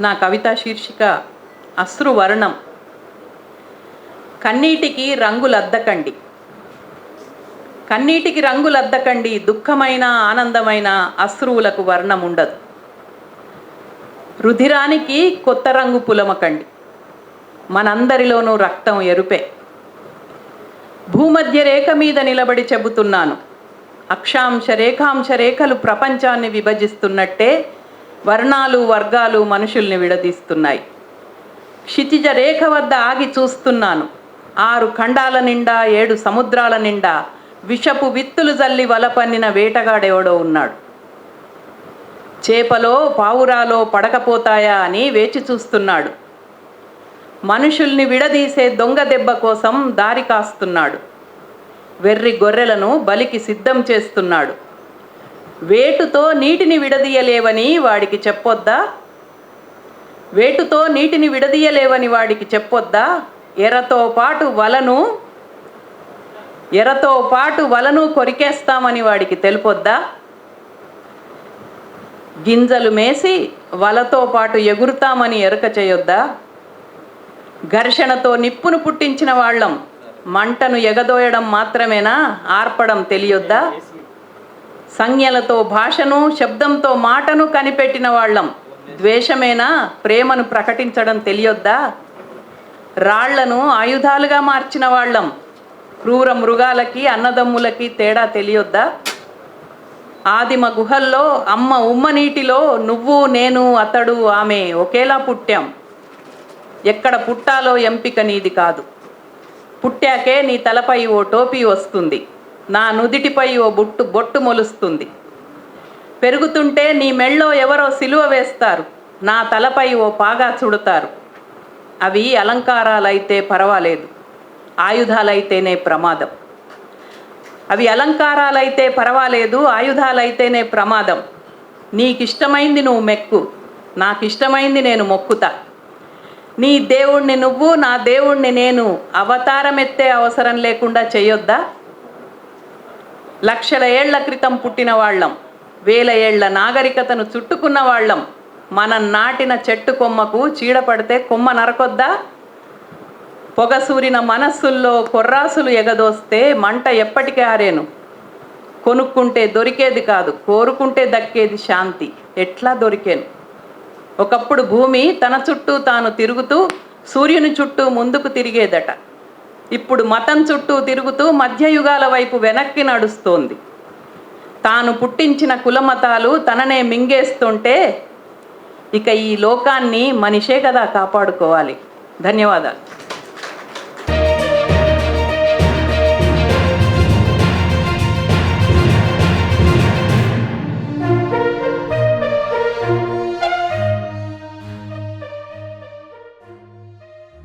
నా కవిత శీర్షిక అశ్రువర్ణం. కన్నీటికి రంగులద్దకండి, కన్నీటికి రంగులద్దకండి, దుఃఖమైన ఆనందమైన అశ్రువులకు వర్ణం ఉండదు. రుధిరానికి కొత్త రంగు పులమకండి, మనందరిలోనూ రక్తం ఎరుపే. భూమధ్య రేఖ మీద నిలబడి చెబుతున్నాను, అక్షాంశ రేఖాంశ రేఖలు ప్రపంచాన్ని విభజిస్తున్నట్టే వర్ణాలు వర్గాలు మనుషుల్ని విడదీస్తున్నాయి. క్షితిజ రేఖ వద్ద ఆగి చూస్తున్నాను, 6 ఖండాల నిండా 7 సముద్రాల నిండా విషపు విత్తులు జల్లి వలపన్నిన వేటగాడెవడో ఉన్నాడు. చేపలో పావురాలో పడకపోతాయా అని వేచి చూస్తున్నాడు. మనుషుల్ని విడదీసే దొంగ దెబ్బ కోసం దారి కాస్తున్నాడు. వెర్రి గొర్రెలను బలికి సిద్ధం చేస్తున్నాడు. వేటుతో నీటిని విడదీయలేవని వాడికి చెప్పొద్దా? వేటుతో నీటిని విడదీయలేవని వాడికి చెప్పొద్దా? ఎరతో పాటు వలను కొరికేస్తామని వాడికి తెలుపొద్దా? గింజలు మేసి వలతో పాటు ఎగురుతామని ఎరక చేయొద్దా? ఘర్షణతో నిప్పును పుట్టించిన వాళ్ళం మంటను ఎగదోయడం మాత్రమేనా, ఆర్పడం తెలియొద్దా? సంజ్ఞలతో భాషను శబ్దంతో మాటను కనిపెట్టిన వాళ్ళం ద్వేషమేనా, ప్రేమను ప్రకటించడం తెలియొద్దా? రాళ్లను ఆయుధాలుగా మార్చిన వాళ్ళం క్రూర మృగాలకి అన్నదమ్ములకి తేడా తెలియొద్దా? ఆదిమ గుహల్లో అమ్మ ఉమ్మ నీటిలో నువ్వు నేను అతడు ఆమె ఒకేలా పుట్టాం. ఎక్కడ పుట్టాలో ఎంపిక నీది కాదు. పుట్టాకే నీ తలపై ఓ టోపీ వస్తుంది, నా నుదిటిపై ఓ బొట్టు మొలుస్తుంది. పెరుగుతుంటే నీ మెళ్ళో ఎవరో సిలువ వేస్తారు, నా తలపై ఓ పాగా చుడతారు. అవి అలంకారాలైతే పర్వాలేదు, ఆయుధాలైతేనే ప్రమాదం. అవి అలంకారాలైతే పర్వాలేదు, ఆయుధాలైతేనే ప్రమాదం. నీకిష్టమైంది నువ్వు మెక్కు, నాకిష్టమైంది నేను మొక్కుతా. నీ దేవుణ్ణి నువ్వు, నా దేవుణ్ణి నేను అవతారమెత్తే అవసరం లేకుండా చేయొద్దా? లక్షల ఏళ్ల క్రితం పుట్టిన వాళ్ళం, వేల ఏళ్ల నాగరికతను చుట్టుకున్న వాళ్ళం. మనం నాటిన చెట్టు కొమ్మకు చీడపడితే కొమ్మ నరకొద్దా? పొగసూరిన మనస్సుల్లో కొర్రాసులు ఎగదోస్తే మంట ఎప్పటికీ ఆరేను. కొనుక్కుంటే దొరికేది కాదు, కోరుకుంటే దక్కేది శాంతి. ఎట్లా దొరికేను? ఒకప్పుడు భూమి తన చుట్టూ తాను తిరుగుతూ సూర్యుని చుట్టూ ముందుకు తిరిగేదట. ఇప్పుడు మతం చుట్టూ తిరుగుతూ మధ్యయుగాల వైపు వెనక్కి నడుస్తోంది. తాను పుట్టించిన కులమతాలు తననే మింగేస్తుంటే ఇక ఈ లోకాన్ని మనిషే కదా కాపాడుకోవాలి. ధన్యవాదాలు.